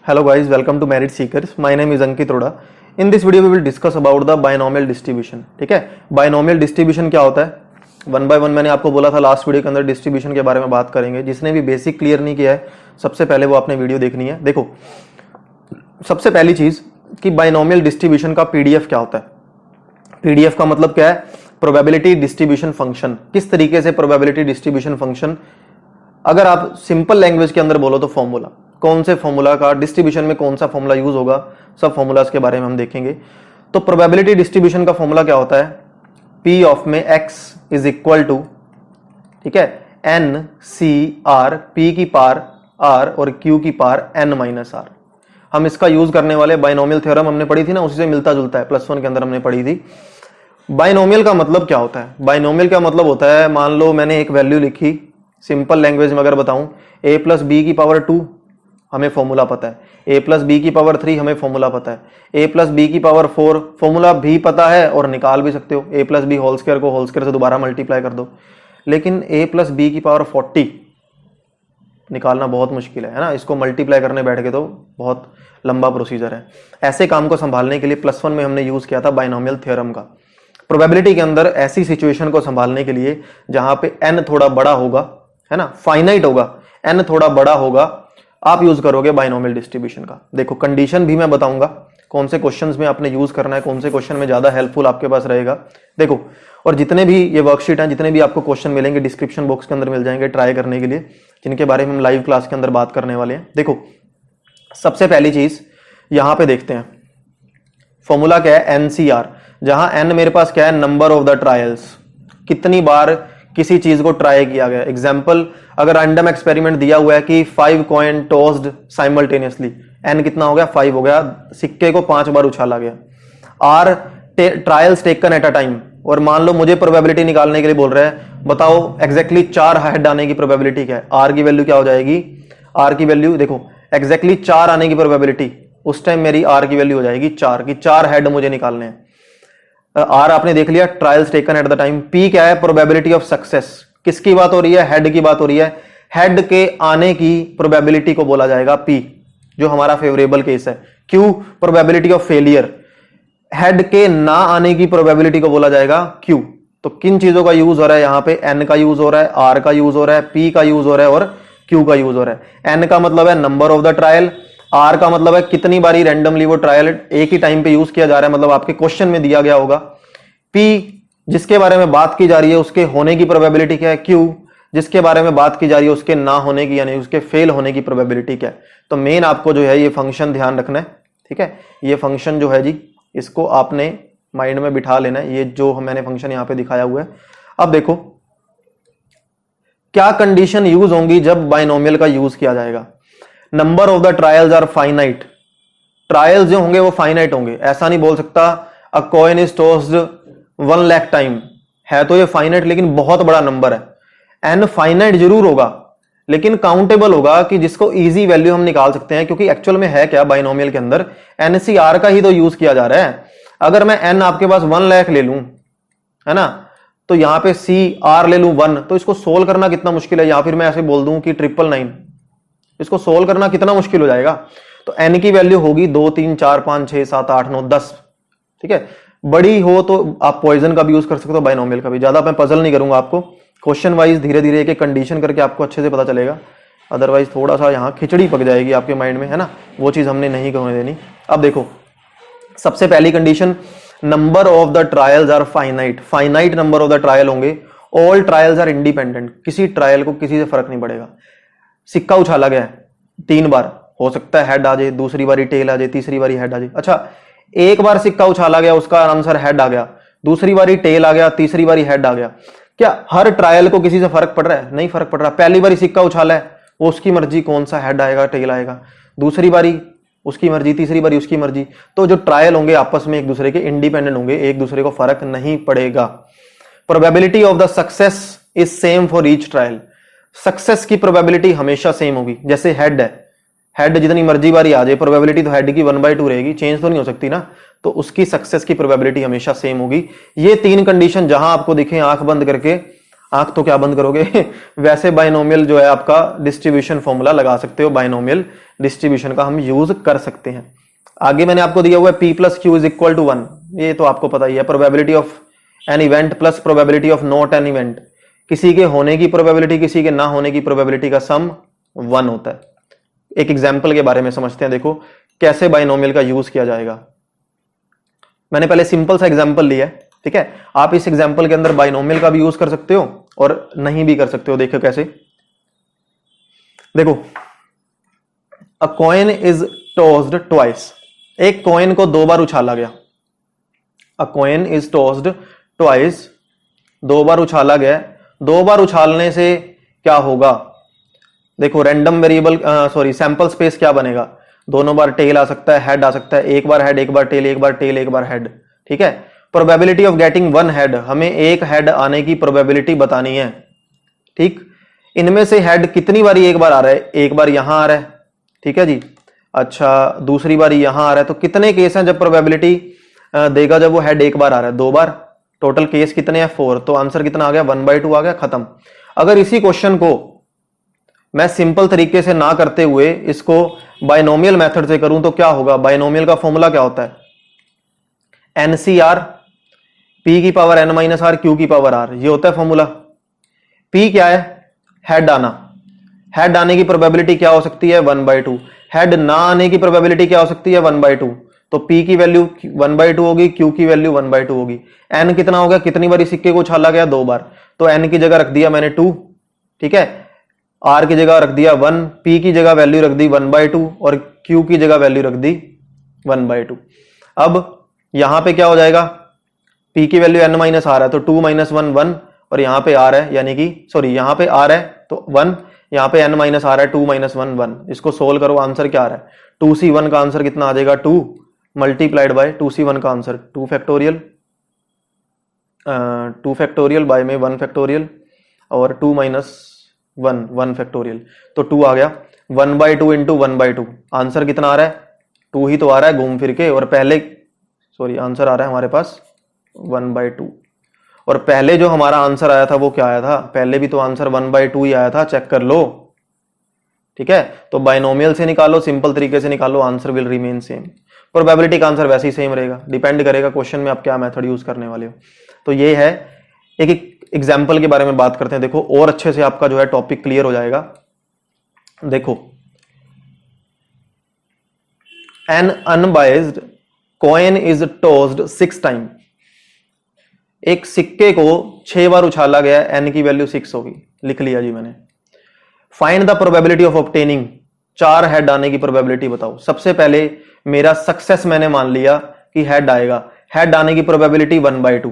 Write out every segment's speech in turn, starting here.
Hello guys, welcome to Merit Seekers. My name is Ankit Roda. In this video we will discuss about the binomial distribution. ठीक है, binomial distribution क्या होता है one by one मैंने आपको बोला था लास्ट वीडियो के अंदर डिस्ट्रीब्यूशन के बारे में बात करेंगे. जिसने भी बेसिक क्लियर नहीं किया है सबसे पहले वो आपने वीडियो देखनी है. देखो सबसे पहली चीज कि बाइनोमियल डिस्ट्रीब्यूशन का पीडीएफ क्या होता है. पीडीएफ का मतलब क्या है? Probability distribution function. किस तरीके से प्रोबेबिलिटी डिस्ट्रीब्यूशन फंक्शन, अगर आप सिंपल लैंग्वेज के अंदर बोलो तो फॉर्मूला, कौन से फॉर्मूला का डिस्ट्रीब्यूशन में कौन सा फॉर्मूला यूज होगा, सब फॉर्मूलाज के बारे में हम देखेंगे. तो प्रोबेबिलिटी डिस्ट्रीब्यूशन का फॉर्मूला क्या होता है? पी ऑफ में x इज इक्वल टू, ठीक है, एन सी आर, पी की पार r और q की पार n माइनस आर. हम इसका यूज करने वाले बाइनोमियल थ्योरम हमने पढ़ी थी ना, उसी से मिलता जुलता है, +1 के अंदर हमने पढ़ी थी. बाइनोमियल का मतलब क्या होता है? बाइनोमियल का मतलब होता है, मान लो मैंने एक वैल्यू लिखी, सिंपल लैंग्वेज में अगर बताऊं, a प्लस बी की पावर 2 हमें फॉर्मूला पता है, a प्लस बी की पावर 3 हमें फॉर्मूला पता है, a प्लस बी की पावर 4 फॉर्मूला भी पता है और निकाल भी सकते हो. a plus B whole square को होल स्क्वायर से दोबारा मल्टीप्लाई कर दो. लेकिन a प्लस बी की पावर 40 निकालना बहुत मुश्किल है ना, इसको मल्टीप्लाई करने बैठ के तो बहुत लंबा प्रोसीजर है. ऐसे काम को संभालने के लिए +1 में हमने यूज किया था बाइनोमियल थ्योरम का. प्रोबेबिलिटी के अंदर ऐसी सिचुएशन को संभालने के लिए जहां पे n थोड़ा बड़ा होगा, है ना, फाइनाइट होगा, n थोड़ा बड़ा होगा, आप यूज करोगे बाइनोमियल डिस्ट्रीब्यूशन का. देखो कंडीशन भी मैं बताऊंगा, कौन से क्वेश्चंस में आपने यूज करना है, कौन से क्वेश्चन में ज्यादा हेल्पफुल आपके पास रहेगा. देखो, और जितने भी ये वर्कशीट हैं, जितने भी आपको क्वेश्चन मिलेंगे डिस्क्रिप्शन बॉक्स के अंदर मिल जाएंगे ट्राई करने के लिए, जिनके बारे में हम लाइव क्लास के अंदर बात करने वाले हैं. देखो सबसे पहली चीज यहां पे देखते हैं, फॉर्मूला क्या है? एनसीआर, जहां एन मेरे पास क्या है? नंबर ऑफ द ट्रायल्स, कितनी बार किसी चीज को ट्राई किया गया. एग्जाम्पल, अगर रैंडम एक्सपेरिमेंट दिया हुआ है कि 5 कॉइन टॉस्ड साइमल्टेनियसली, एन कितना हो गया? 5 हो गया. सिक्के को 5 बार उछाला गया. R trials taken at a time, और मान लो मुझे प्रोबेबिलिटी निकालने के लिए बोल रहा है, बताओ एग्जैक्टली 4 हेड आने की प्रोबेबिलिटी क्या है? आर की वैल्यू क्या हो जाएगी? आर की वैल्यू देखो, एग्जैक्टली 4 आने की प्रोबेबिलिटी, उस टाइम मेरी आर की वैल्यू हो जाएगी 4 की 4 हेड मुझे निकालने हैं. आर आपने देख लिया, trials taken at the time. P क्या है? Probability of success. किसकी बात हो रही है? हेड की बात हो रही है. हेड के आने की प्रोबेबिलिटी को बोला जाएगा पी, जो हमारा फेवरेबल केस है. Q, probability of failure. Head के ना आने की प्रोबेबिलिटी को बोला जाएगा क्यू. तो किन चीजों का यूज हो रहा है यहां पे? एन का यूज हो रहा है, आर का यूज हो रहा है, पी का यूज हो रहा है और क्यू का यूज हो रहा है. एन का मतलब है number of the trial, R का मतलब है कितनी बारी रैंडमली वो ट्रायल एक ही टाइम पे यूज किया जा रहा है, मतलब आपके क्वेश्चन में दिया गया होगा. पी जिसके बारे में बात की जा रही है उसके होने की प्रोबेबिलिटी क्या है? क्यू जिसके बारे में बात की जा रही है उसके ना होने की, यानी उसके फेल होने की प्रोबेबिलिटी क्या है. तो मेन आपको जो है ये फंक्शन ध्यान रखना है, ठीक है. ये फंक्शन जो है जी, इसको आपने माइंड में बिठा लेना है, ये जो मैंने फंक्शन यहां पे दिखाया हुआ है. अब देखो क्या कंडीशन यूज होंगी जब बाइनोमियल का यूज किया जाएगा. Number of the trials are finite. Trials जो होंगे वो फाइनाइट होंगे. ऐसा नहीं बोल सकता a coin is tossed 1 lakh time, है तो ये फाइनाइट लेकिन बहुत बड़ा नंबर है. एन फाइनाइट जरूर होगा लेकिन काउंटेबल होगा, कि जिसको इजी वैल्यू हम निकाल सकते हैं, क्योंकि एक्चुअल में है क्या बाइनोमियल के अंदर? एनसीआर का ही तो यूज किया जा रहा है. अगर मैं एन आपके पास 1 लाख ले लूं, है ना, तो यहां पे सी आर ले लूं 1, तो इसको सोल्व करना कितना मुश्किल है. या फिर मैं ऐसे बोल दूं कि 999, इसको सोल्व करना कितना मुश्किल हो जाएगा. तो एन की वैल्यू होगी 2 3 4 5 6 7 8 9 10, ठीक है. बड़ी हो तो आप पॉइजन का भी यूज कर सकते हो, बाइनोमियल का भी. ज्यादा मैं पजल नहीं करूंगा आपको, क्वेश्चन वाइज धीरे धीरे एक कंडीशन करके आपको अच्छे से पता चलेगा. अदरवाइज थोड़ा सा यहाँ खिचड़ी पक जाएगी आपके माइंड में, है ना, वो चीज हमने नहीं होने देनी. अब देखो सबसे पहली condition, number of the trials are finite. Finite number of the trial होंगे. All trials are independent. किसी ट्रायल को किसी से फर्क नहीं पड़ेगा. सिक्का उछाला गया है 3 बार, हो सकता है हेड आ जाए, दूसरी बारी टेल आ जाए, तीसरी बारी हेड आ जाए. अच्छा, एक बार सिक्का उछाला गया, उसका आंसर हेड आ गया, दूसरी बारी टेल आ गया, तीसरी बारी हेड आ गया. क्या हर ट्रायल को किसी से फर्क पड़ रहा है? नहीं फर्क पड़ रहा. पहली बारी सिक्का उछाला है, वो उसकी मर्जी कौन सा हेड आएगा टेल आएगा, दूसरी बारी उसकी मर्जी, तीसरी बारी उसकी मर्जी. तो जो ट्रायल होंगे आपस में एक दूसरे के इंडिपेंडेंट होंगे, एक दूसरे को फर्क नहीं पड़ेगा. Probability of the success is same for each trial. Success की प्रोबेबिलिटी हमेशा सेम होगी. जैसे हेड है, हेड जितनी मर्जी बारी आ जाए, प्रोबेबिलिटी तो हेड की 1/2 रहेगी, चेंज तो नहीं हो सकती ना, तो उसकी सक्सेस की प्रोबेबिलिटी हमेशा सेम होगी. ये 3 कंडीशन जहां आपको दिखे आंख बंद करके, आंख तो क्या बंद करोगे वैसे बाइनोमियल जो है आपका डिस्ट्रीब्यूशन फॉर्मूला लगा सकते हो, बाइनोमियल डिस्ट्रीब्यूशन का हम यूज कर सकते हैं। आगे मैंने आपको दिया हुआ है P plus Q is equal to 1, ये तो आपको पता ही है। Probability of an event plus probability of not an event, किसी के होने की प्रोबेबिलिटी किसी के ना होने की प्रोबेबिलिटी का सम 1 होता है। एक एग्जाम्पल के बारे में समझते हैं, देखो कैसे बाइनोमियल का यूज किया जाएगा। मैंने पहले सिंपल सा एग्जाम्पल लिया है, ठीक है। आप इस एग्जाम्पल के अंदर बाइनोमियल का भी यूज कर सकते हो और नहीं भी कर सकते हो। देखो कैसे, देखो अ कॉइन इज टॉस्ड ट्वाइस, एक कॉइन को 2 बार उछाला गया। अ कॉइन इज टॉस्ड ट्वाइस, 2 बार उछाला गया। 2 बार उछालने से क्या होगा, देखो random variable sorry sample space क्या बनेगा, दोनों बार टेल आ सकता है, हेड आ सकता है, एक बार हेड एक बार टेल, एक बार टेल एक बार हेड, ठीक है। प्रोबेबिलिटी ऑफ गेटिंग 1 हेड, हमें एक हेड आने की प्रोबेबिलिटी बतानी है, ठीक। इनमें से हेड कितनी बारी एक बार आ रहा है, एक बार यहां आ रहा है, ठीक है जी। अच्छा दूसरी बार यहां आ रहा है, तो कितने केस हैं जब प्रोबेबिलिटी देगा जब वो हेड एक बार आ रहा है, 2 बार। टोटल केस कितने हैं 4, तो आंसर कितना आ गया 1/2 आ गया, खत्म। अगर इसी क्वेश्चन को मैं सिंपल तरीके से ना करते हुए इसको बाइनोमियल मेथड से करूं तो क्या होगा, बाइनोमियल का फॉर्मूला क्या होता है, एनसीआर पी की power N minus R Q की पावर आर, ये होता है फॉर्मूला। पी क्या है, हेड आना, हेड आने की प्रोबेबिलिटी क्या हो सकती है 1/2, हेड ना आने की प्रोबेबिलिटी क्या हो सकती है 1/2, तो P की वैल्यू 1/2 होगी, Q की वैल्यू 1/2 होगी। N कितना हो गया, कितनी बार सिक्के को उछाला गया 2 बार, तो N की जगह रख दिया मैंने 2, ठीक है। R की जगह रख दिया 1, P की जगह वैल्यू रख दी 1/2 और Q की जगह वैल्यू रख दी 1/2। अब यहां पे क्या हो जाएगा, P की वैल्यू N माइनस आर है तो 2 - 1 1, और यहां पे R है यानी कि सॉरी यहां पे R है तो 1, यहां पे N माइनस आर है 2 - 1 1। इसको सोल्व करो, आंसर क्या आ रहा है 2C1 का आंसर कितना आ जाएगा 2 मल्टीप्लाइड बाय 2C1 का आंसर 2 फैक्टोरियल, 2 फैक्टोरियल बाय में 1 फैक्टोरियल और 2 - 1 1 फैक्टोरियल, तो 2 आ गया 1/2 इंटू 1/2। आंसर कितना आ रहा है 2 ही तो आ रहा है घूम फिर के, और पहले सॉरी आंसर आ रहा है हमारे पास 1/2, और पहले जो हमारा आंसर आया था वो क्या आया था, पहले भी तो आंसर 1/2 ही आया था, चेक कर लो, ठीक है। तो बाइनोमियल से निकालो, सिंपल तरीके से निकालो, answer will remain same. Probability का आंसर वैसे ही सेम रहेगा, डिपेंड करेगा क्वेश्चन में आप क्या मेथड यूज करने वाले हो। तो ये है, एक एग्जाम्पल के बारे में बात करते हैं, देखो और अच्छे से आपका जो है टॉपिक क्लियर हो जाएगा। देखो an unbiased coin is tossed 6 time, एक सिक्के को 6 बार उछाला गया, एन की वैल्यू 6 होगी, लिख लिया जी मैंने। Find the probability of obtaining, 4 head आने की प्रोबेबिलिटी बताओ। सबसे पहले मेरा सक्सेस मैंने मान लिया कि हेड आएगा, हेड आने की प्रोबेबिलिटी 1/2।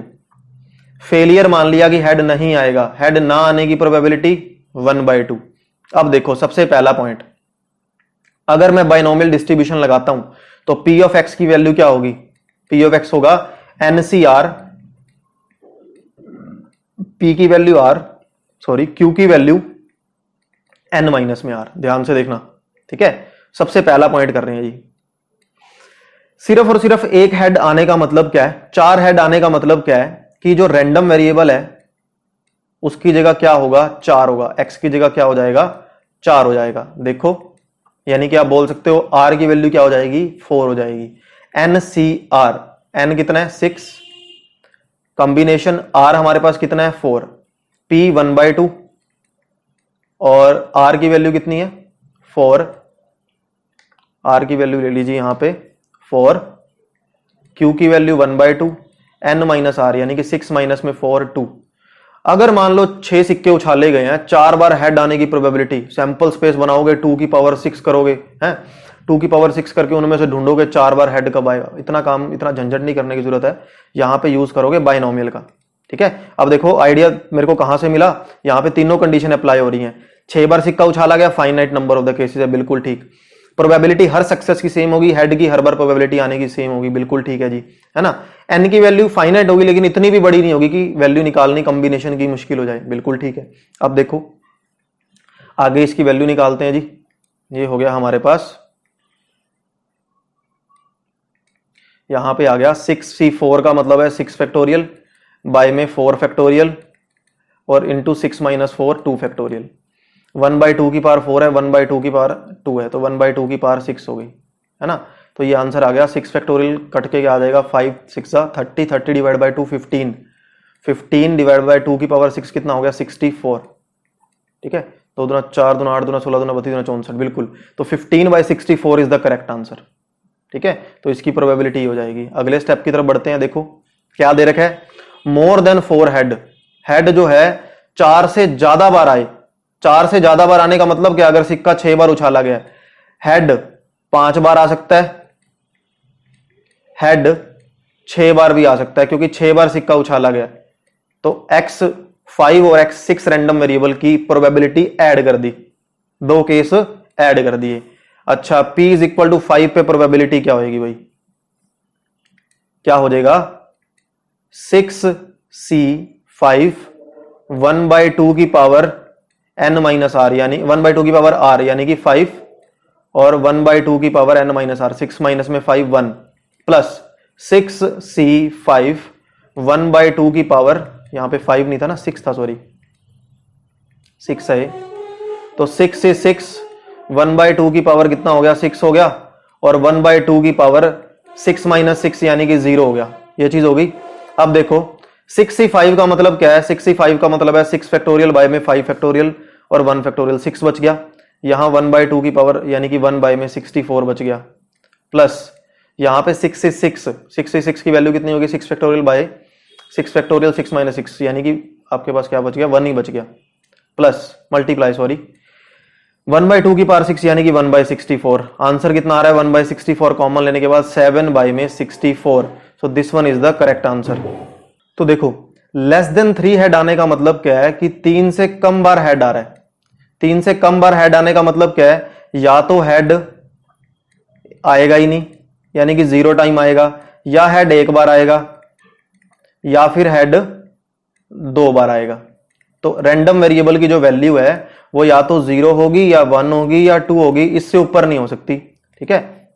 फेलियर मान लिया कि हेड नहीं आएगा, हेड ना आने की प्रोबेबिलिटी 1/2। अब देखो सबसे पहला पॉइंट, अगर मैं बाइनोमियल डिस्ट्रीब्यूशन लगाता हूं तो P ऑफ एक्स की वैल्यू क्या होगी, P ऑफ एक्स होगा NCR, P की वैल्यू R सॉरी Q की वैल्यू N माइनस में R, ध्यान से देखना, ठीक है। सबसे पहला पॉइंट कर रहे हैं जी, सिर्फ और सिर्फ एक हेड आने का मतलब क्या है, 4 हेड आने का मतलब क्या है कि जो रैंडम वेरिएबल है उसकी जगह क्या होगा 4 होगा, x की जगह क्या हो जाएगा 4 हो जाएगा। देखो यानी कि आप बोल सकते हो r की वैल्यू क्या हो जाएगी 4 हो जाएगी। NCR, n कितना है 6, कॉम्बिनेशन r हमारे पास कितना है 4, P 1/2 और r की वैल्यू कितनी है 4, r की वैल्यू ले लीजिए यहां पे 4, q की वैल्यू 1/2, n माइनस आर यानी कि 6 माइनस में 4 2। अगर मान लो 6 सिक्के उछाले गए हैं, 4 बार हेड आने की प्रोबेबिलिटी, सैंपल स्पेस बनाओगे 2 की पावर 6 करोगे हैं, 2 की पावर 6 करके उनमें से ढूंढोगे 4 बार हेड कब आएगा। इतना काम, इतना झंझट नहीं करने की जरूरत है, यहां पे यूज करोगे बाइनोमियल का, ठीक है। अब देखो आइडिया मेरे को कहां से मिला, यहां पे तीनों कंडीशन अप्लाई हो रही हैं। 6 बार सिक्का उछाला गया, finite number of the cases है, बिल्कुल ठीक। प्रोबेबिलिटी हर सक्सेस की सेम होगी, हेड की हर बार प्रोबेबिलिटी आने की सेम होगी, बिल्कुल ठीक है जी, है ना। एन की वैल्यू फाइनाइट होगी लेकिन इतनी भी बड़ी नहीं होगी कि वैल्यू निकालनी कॉम्बिनेशन की मुश्किल हो जाए, बिल्कुल ठीक है। अब देखो आगे इसकी वैल्यू निकालते हैं जी, ये हो गया हमारे पास, यहां पे आ गया 6C4 का मतलब है 6 फैक्टोरियल बाय में 4 फैक्टोरियल और इंटू 6 माइनस 4 2 फैक्टोरियल। 1/2 की पावर 4 है, 1/2 की पावर 2 है, तो 1/2 की पावर 6 हो गई, है ना। तो ये आंसर आ गया। 6 फैक्टोरियल कट के क्या आ जाएगा, 5 6 30, 30 डिवाइड बाई 2 15, 15 डिवाइड बाई 2 की पावर 6 कितना हो गया, 64। ठीक है, 2 दूना 4 दूना 8 दूना 16 दूना 32 दूना 64, बिल्कुल। तो 15/64 इज द करेक्ट आंसर। ठीक है, तो इसकी प्रोबेबिलिटी हो जाएगी। अगले स्टेप की तरफ बढ़ते हैं। देखो क्या दे रखा है, मोर देन 4 हेड। हेड जो है 4 से ज्यादा बार आए। 4 से ज्यादा बार आने का मतलब क्या, अगर सिक्का 6 बार उछाला गया, हेड 5 बार आ सकता है, हेड 6 बार भी आ सकता है, क्योंकि 6 बार सिक्का उछाला गया। तो x5 और x6 रैंडम वेरिएबल की प्रोबेबिलिटी ऐड कर दी, 2 केस ऐड कर दिए। अच्छा, p इज इक्वल टू 5 पे प्रोबेबिलिटी क्या होगी भाई, क्या हो जाएगा, 6c5 1/2 की पावर n माइनस आर, यानी 1/2 की पावर r यानी कि 5, और 1/2 की power n minus R, 6 minus में 5 1, प्लस 6c5 1/2 की पावर, यहां पे 5 नहीं था ना, 6 था, सॉरी 6 है, तो 6 से 6 1/2 की पावर कितना हो गया, 6 हो गया, और 1/2 की पावर 6 माइनस 6 यानी कि 0 हो गया। ये चीज हो गई। अब देखो 65 का मतलब क्या है, 65 का मतलब है 6 फैक्टोरियल बाय में 5 फैक्टोरियल और 1 फैक्टोरियल, 6 बच गया। यहां 1/2 की पावर यानी कि 1 बाय में 64 बच गया, प्लस यहां पे 66 की वैल्यू कितनी होगी, 6 फैक्टोरियल बाय 6 फैक्टोरियल 6 माइनस 6 यानी कि आपके पास क्या बच गया, 1 ही बच गया, प्लस मल्टीप्लाई, सॉरी 1/2 की पावर 6 यानी कि 1/64। आंसर कितना आ रहा है, 1/64 कॉमन लेने के बाद 7 बाय में 64। So this one is the correct answer. तो देखो लेस देन 3 हेड आने का मतलब क्या है कि 3 से कम बार हेड आ रहा है। 3 से कम बार हेड आने का मतलब क्या है, या तो हेड आएगा ही नहीं यानी कि 0 टाइम आएगा, या हेड 1 बार आएगा, या फिर हेड 2 बार आएगा। तो रैंडम वेरिएबल की जो वैल्यू है वो या तो 0 होगी या 1 होगी या 2 होगी, इससे ऊपर नहीं हो सकती। ठीक है,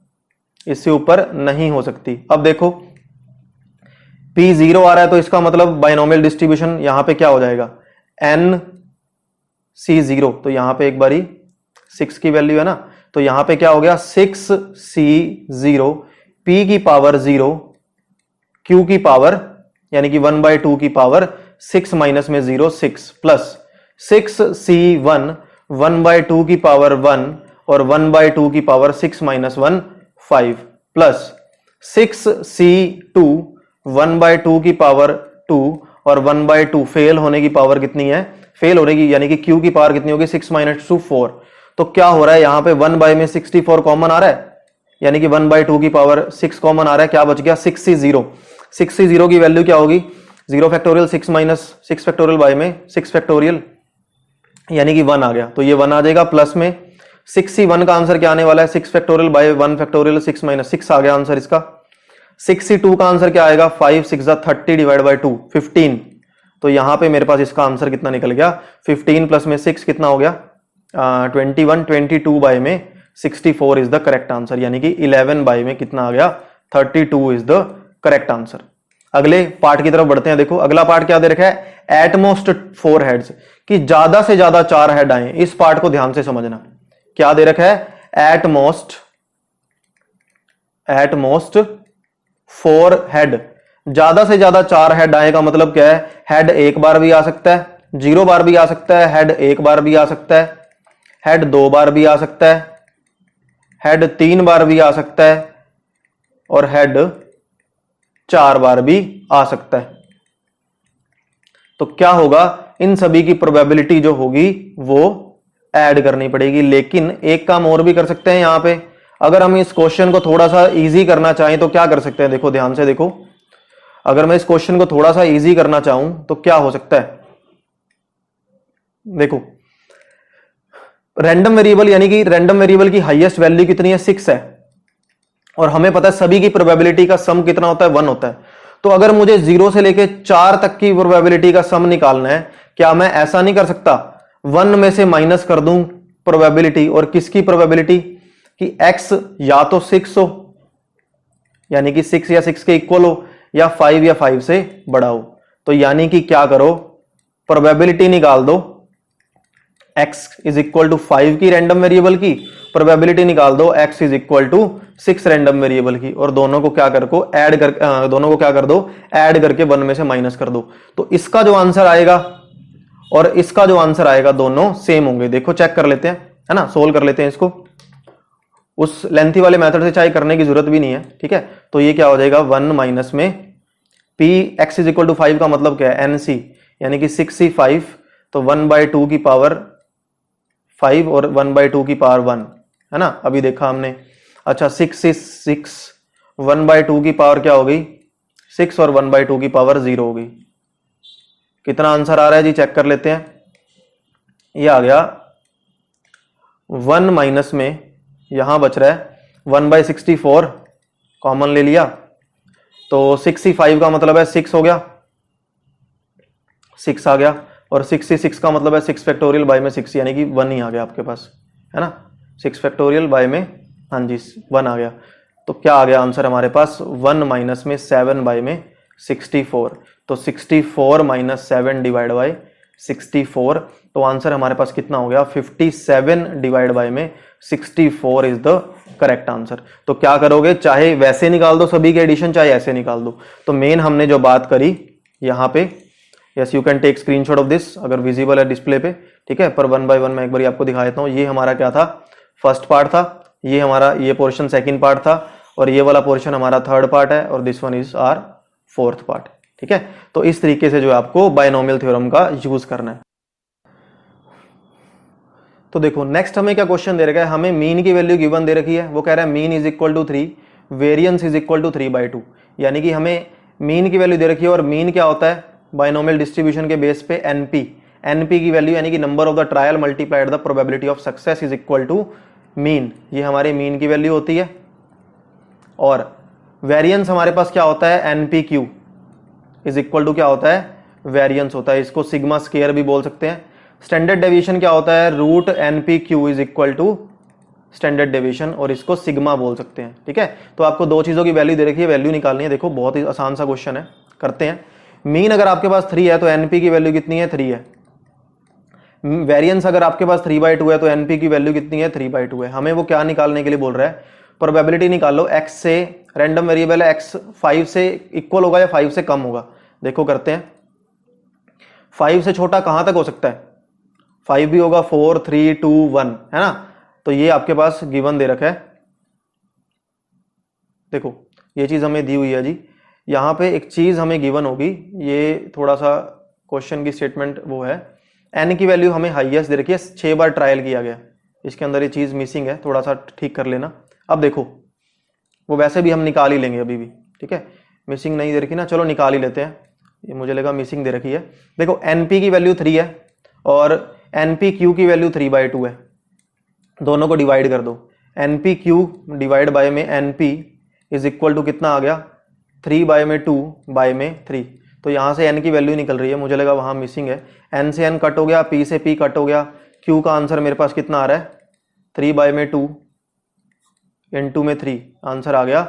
इससे ऊपर नहीं हो सकती। अब देखो p 0 आ रहा है, तो इसका मतलब बाइनोमियल डिस्ट्रीब्यूशन यहां पे क्या हो जाएगा, n c0, तो यहां पे एक बारी 6 की वैल्यू है ना, तो यहां पे क्या हो गया, 6c0 p की पावर 0 q की पावर यानी कि 1/2 की पावर 6 माइनस में 0 6, प्लस 6c1 1/2 की पावर 1 और 1/2 की पावर 6 माइनस 1 5, प्लस 6c2 1/2 की पावर 2 और 1/2 फेल होने की पावर कितनी है, फेल होने की यानी कि q की पावर कितनी होगी, 6 माइनस 2 4। तो क्या हो रहा है यहां पे 1 बाय में 64 कॉमन आ रहा है, यानी कि 1/2 की पावर 6 कॉमन आ रहा है, क्या बच गया, 6c0। 6c0 की वैल्यू क्या होगी, 0 फैक्टोरियल 6 माइनस 6 फैक्टोरियल बाय में 6 फैक्टोरियल यानी कि 1 आ गया, तो ये 1 आ जाएगा। प्लस में 6c1 का आंसर क्या आने वाला है, 6 फैक्टोरियल बाय 1 फैक्टोरियल 6 माइनस 6 आ गया आंसर इसका। 6c2 का आंसर क्या आएगा, 5 6 30 डिवाइड बाय 2 15, तो यहां पे मेरे पास इसका आंसर कितना निकल गया, 15 प्लस में 6 कितना हो गया, 21, 22 बाय में 64 इज द करेक्ट आंसर, यानी कि 11 बाय में कितना आ गया, 32 इज द करेक्ट आंसर। अगले पार्ट की तरफ बढ़ते हैं। देखो अगला पार्ट क्या दे रखा है, एटमोस्ट 4 हेड्स, कि ज्यादा से ज्यादा 4 हेड आए। इस पार्ट को ध्यान से समझना, क्या दे रखा है, एटमोस्ट 4 हेड, ज्यादा से ज्यादा 4 हेड आए का मतलब क्या है, हेड 1 बार भी आ सकता है, 0 बार भी आ सकता है, हेड 1 बार भी आ सकता है, हेड 2 बार भी आ सकता है, हेड 3 बार भी आ सकता है, और हेड 4 बार भी आ सकता है। तो क्या होगा, इन सभी की प्रोबेबिलिटी जो होगी वो ऐड करनी पड़ेगी। लेकिन एक काम और भी कर सकते हैं यहां पे, अगर हम इस क्वेश्चन को थोड़ा सा इजी करना चाहें तो क्या कर सकते हैं, देखो ध्यान से देखो, अगर मैं इस क्वेश्चन को थोड़ा सा इजी करना चाहूं तो क्या हो सकता है, देखो रैंडम वेरिएबल यानी कि रैंडम वेरिएबल की हाईएस्ट वैल्यू कितनी है, 6 है, और हमें पता है सभी की प्रोबेबिलिटी का सम कितना होता है, 1 होता है। तो अगर मुझे 0 से लेके 4 तक की प्रोबेबिलिटी का सम निकालना है, क्या मैं ऐसा नहीं कर सकता, 1 में से माइनस कर दूं प्रोबेबिलिटी, और किसकी प्रोबेबिलिटी कि x या तो 6 हो यानी कि 6 या 6 के इक्वल हो, या 5 या 5 से बड़ा हो। तो यानी कि क्या करो, प्रोबेबिलिटी निकाल दो x इज इक्वल टू 5 की रैंडम वेरिएबल की, प्रोबेबिलिटी निकाल दो x is equal to 6 random variable की, और दोनों को क्या कर को ऐड कर दोनों को क्या कर दो, ऐड करके 1 में से माइनस कर दो। तो इसका जो आंसर आएगा और इसका जो आंसर आएगा दोनों सेम होंगे। देखो चेक कर लेते हैं, है ना, सोल्व कर लेते हैं इसको। उस लेंथी वाले मेथड से चाहे करने की जरूरत भी नहीं है, ठीक है। तो ये क्या हो जाएगा 1 माइनस में p x is equal to 5 का मतलब क्या है nc, यानी कि 6c5, तो 1/2 की पावर 5 और 1/2 की पावर 1, है ना, अभी देखा हमने। अच्छा 6 1/2 की पावर क्या हो गई 6 और 1/2 की पावर 0 हो गई। कितना आंसर आ रहा है जी, चेक कर लेते हैं। ये आ गया 1 माइनस में यहां बच रहा है 1/64, कॉमन ले लिया तो 6c5 का मतलब है 6 हो गया, 6 आ गया, और 6c6 का मतलब है 6 फैक्टोरियल बाय में 6, यानी कि 1 ही आ गया आपके पास, है ना। 6 फैक्टोरियल बाय में, हाँ जी 1 आ गया। तो क्या आ गया आंसर हमारे पास 1 माइनस में 7 बाय में 64, तो 64 माइनस 7 डिवाइड बाय 64, तो आंसर हमारे पास कितना हो गया 57 डिवाइड बाय में 64 इज द करेक्ट आंसर। तो क्या करोगे, चाहे वैसे निकाल दो सभी के एडिशन, चाहे ऐसे निकाल दो। तो मेन हमने जो बात करी यहां पे, yes you can take screenshot of this अगर विजिबल है डिस्प्ले पे, ठीक है, पर 1 बाय 1 मैं एक बार आपको दिखा देता हूं। ये हमारा क्या था, फर्स्ट पार्ट था, ये हमारा ये पोर्शन सेकंड पार्ट था, और ये वाला पोर्शन हमारा थर्ड पार्ट है, और this one is our fourth part, ठीक है। तो इस तरीके से जो है आपको बायनोमियल थ्योरम का यूज करना है। तो देखो नेक्स्ट हमें क्या क्वेश्चन दे रखा है, हमें मीन की वैल्यू गिवन दे रखी है, वो कह रहा है mean is equal to 3, variance is equal to 3/2, यानी कि हमें मीन की वैल्यू दे रखी है, और मीन क्या होता है बायनोमियल डिस्ट्रीब्यूशन के बेस पे एनपी की वैल्यू, यानी कि number of the trial multiplied the probability of success is equal to mean, ये हमारे मीन की वैल्यू होती है। और वेरियंस हमारे पास क्या होता है एनपीक्यू इज इक्वल टू क्या होता है, वेरियंस होता है, इसको सिग्मा स्केयर भी बोल सकते हैं। स्टैंडर्ड डेविएशन क्या होता है, root NPQ is equal to standard deviation, और इसको सिग्मा बोल सकते हैं, ठीक है। तो आपको दो चीजों की वैल्यू दे रखी है, वैल्यू निकालनी है। देखो बहुत ही आसान सा क्वेश्चन है, करते हैं। मीन अगर आपके पास 3 है तो एनपी की वैल्यू कितनी है 3 है। वेरियंस अगर आपके पास 3/2 है तो एनपी की वैल्यू कितनी है 3/2 है। हमें वो क्या निकालने के लिए बोल रहा है, प्रोबेबिलिटी निकाल लो x से, रैंडम वेरिएबल है x 5 से इक्वल होगा या 5 से कम होगा। देखो करते हैं, 5 से छोटा कहां तक हो सकता है, 5 भी होगा, 4 3 2 1, है ना। तो ये आपके पास गिवन दे रखा है, देखो ये चीज हमें दी हुई है जी। यहां पे एक चीज हमें गिवन होगी, ये थोड़ा सा क्वेश्चन की स्टेटमेंट वो है, एन की वैल्यू हमें हाईएस्ट दे रखी है, 6 बार ट्रायल किया गया, इसके अंदर ये चीज मिसिंग है, थोड़ा सा ठीक कर लेना। अब देखो वो वैसे भी हम निकाल ही लेंगे अभी भी, ठीक है, मिसिंग नहीं दे रखी ना, चलो निकाल ही लेते हैं, ये मुझे लगा मिसिंग दे रखी है। देखो एनपी की वैल्यू 3 है और एनपीक्यू की वैल्यू 3/2 है, दोनों को डिवाइड कर दो, एनपीक्यू डिवाइड बाय में एनपी इज इक्वल टू कितना आ गया 3 बाय में 2 बाय में 3। तो यहां से एन की वैल्यू निकल रही है, मुझे लगा वहां मिसिंग है, एन से एन कट हो गया, पी से पी कट हो गया, क्यू का आंसर मेरे पास कितना आ रहा है 3 बाय में 2 इनटू में 3, आंसर आ गया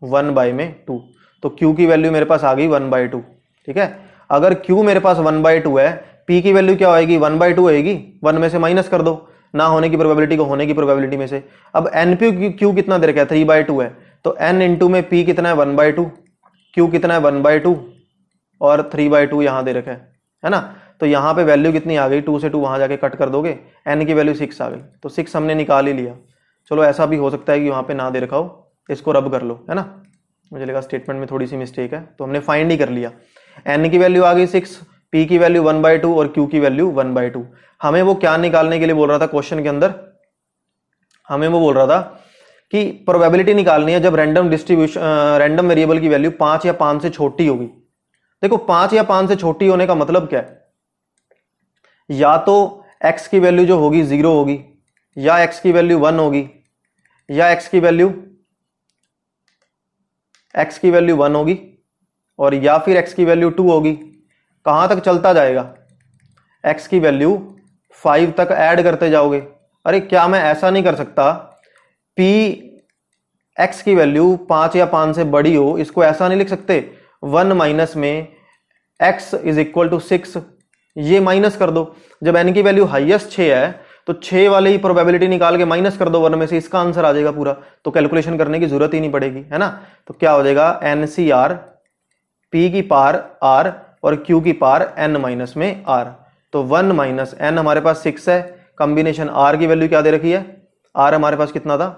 1 बाय में 2। तो क्यू की वैल्यू मेरे पास आ गई 1/2, ठीक है। अगर क्यू मेरे पास 1/2 है, पी की वैल्यू क्या होगी 1/2 होगी, 1 में से माइनस कर दो, ना होने की प्रोबेबिलिटी को होने की प्रोबेबिलिटी में से। अब एन पी क्यू कितना दे रखा है 3/2 है, तो एन इंटू में पी कितना है 1/2, क्यू कितना है 1/2 और 3/2 यहां दे रखा है ना। तो यहां पे वैल्यू कितनी आ गई, 2 से 2 वहां जाके कट कर दोगे, एन की वैल्यू 6 आ गई, तो 6 हमने निकाल ही लिया। चलो ऐसा भी हो सकता है कि वहां पे ना दे रखा हो, इसको रब कर लो, है ना, मुझे लगा स्टेटमेंट में थोड़ी सी मिस्टेक है, तो हमने फाइंड ही कर लिया। एन की वैल्यू आ गई 6, पी की वैल्यू 1/2 और क्यू की वैल्यू 1/2। हमें वो क्या निकालने के लिए बोल रहा था क्वेश्चन के अंदर, हमें वो बोल रहा था कि प्रोबेबिलिटी निकालनी है जब रैंडम डिस्ट्रीब्यूशन रैंडम वेरिएबल की वैल्यू 5 या 5 से छोटी होगी। देखो 5 या 5 से छोटी होने का मतलब क्या है, या तो x की वैल्यू जो होगी 0 होगी, या x की वैल्यू 1 होगी, या x की वैल्यू 1 होगी, और या फिर x की वैल्यू 2 होगी। कहां तक चलता जाएगा, x की वैल्यू 5 तक ऐड करते जाओगे। अरे क्या मैं ऐसा नहीं कर सकता, p x की वैल्यू 5 या 5 से बड़ी हो, इसको ऐसा नहीं लिख सकते 1 माइनस में x इज इक्वल टू 6 ये माइनस कर दो। जब n की वैल्यू हाईएस्ट 6 है तो 6 वाले ही प्रोबेबिलिटी निकाल के माइनस कर दो 1 में से, इसका आंसर आ जाएगा पूरा, तो कैलकुलेशन करने की जरूरत ही नहीं पड़ेगी, है ना। तो क्या हो जाएगा, NCR P की पावर R और Q की पावर n माइनस में R। तो 1 माइनस n हमारे पास 6 है, कॉम्बिनेशन R की वैल्यू क्या दे रखी है, R हमारे पास कितना था,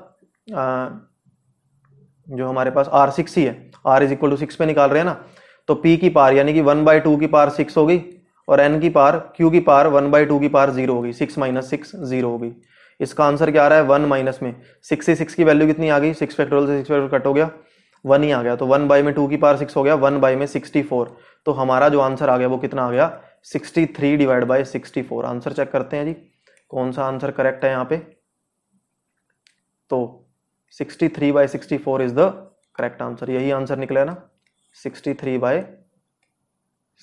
जो हमारे पास R 6 ही है, R इज इक्वल टू 6 पे निकाल रहे हैं ना। तो P की पावर यानी कि 1/2 की पावर 6 हो गई और n की पावर Q की पावर 1/2 की पावर 0 हो गई, 6 माइनस 6 0 हो गई। इसका आंसर क्या आ रहा है, 1 माइनस में 6 से 6 की वैल्यू कितनी आ गई, 6 फैक्टोरियल से 6 फैक्टोरियल कट हो गया, 1 ही आ गया। तो 1 बाई में 2 की पावर 6 हो गया, 1 बाई में 64। तो हमारा जो आंसर आ गया वो कितना आ गया, 63 डिवाइड बाई 64। आंसर चेक करते हैं जी, कौन सा आंसर करेक्ट है यहाँ पे। तो 63 by 64 is the correct answer, यही आंसर निकला ना, 63 by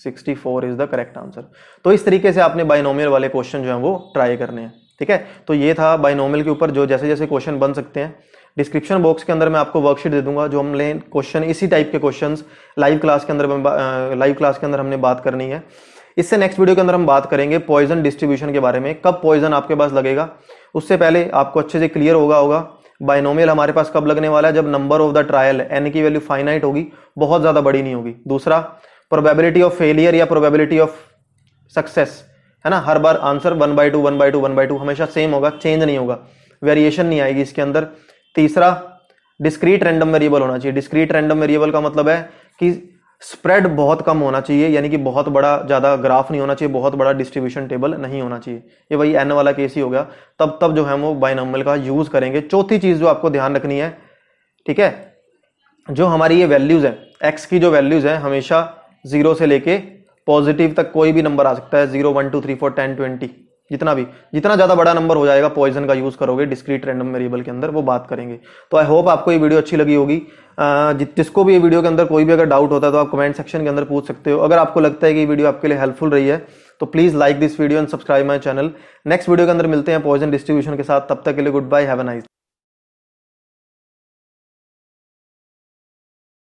64 is the correct answer. तो इस तरीके से आपने बाइनोमियल वाले क्वेश्चन जो है वो ट्राई करने हैं, ठीक है। तो ये था बाइनोमियल के ऊपर जो जैसे जैसे क्वेश्चन बन सकते हैं। डिस्क्रिप्शन बॉक्स के अंदर मैं आपको वर्कशीट दे दूंगा, जो हमने क्वेश्चन इसी टाइप के क्वेश्चंस लाइव क्लास के अंदर हमने बात करनी है। इससे नेक्स्ट वीडियो के अंदर हम बात करेंगे पॉइजन डिस्ट्रीब्यूशन के बारे में, कब पॉइजन आपके पास लगेगा। उससे पहले आपको अच्छे से क्लियर होगा बाइनोमियल हमारे पास कब लगने वाला है, जब number of the trial n की वैल्यू फाइनाइट होगी, बहुत ज्यादा बड़ी नहीं होगी। दूसरा, प्रोबेबिलिटी ऑफ फेलियर या प्रोबेबिलिटी ऑफ सक्सेस, है ना, हर बार आंसर 1/2 1/2 1/2 हमेशा सेम होगा, चेंज नहीं होगा, वेरिएशन नहीं आएगी इसके अंदर। तीसरा, डिस्क्रीट रैंडम वेरिएबल होना चाहिए। डिस्क्रीट रैंडम वेरिएबल का मतलब है कि स्प्रेड बहुत कम होना चाहिए, यानी कि बहुत बड़ा ज्यादा ग्राफ नहीं होना चाहिए, बहुत बड़ा डिस्ट्रीब्यूशन टेबल नहीं होना चाहिए। ये वही n वाला केस ही हो गया, तब जो है वो बाइनोमियल का यूज करेंगे। चौथी चीज जो आपको ध्यान रखनी है, ठीक है, जो हमारी ये वैल्यूज है, x की जो वैल्यूज है हमेशा 0 से लेके पॉजिटिव तक कोई भी नंबर आ सकता है, 0 1 2 3 4 10 20, जितना ज्यादा बड़ा नंबर हो जाएगा पॉइजन का यूज करोगे डिस्क्रीट रैंडम वेरिएबल के अंदर, वो बात करेंगे। तो आई होप आपको ये वीडियो अच्छी लगी होगी। जिसको भी ये वीडियो के अंदर कोई भी अगर डाउट होता है तो आप कमेंट सेक्शन के अंदर पूछ सकते हो। अगर आपको लगता है कि ये वीडियो आपके लिए हेल्पफुल रही है तो please like this video and subscribe my channel. Next video के अंदर मिलते हैं पॉइजन डिस्ट्रीब्यूशन के साथ, तब तक के लिए goodbye, have a nice day.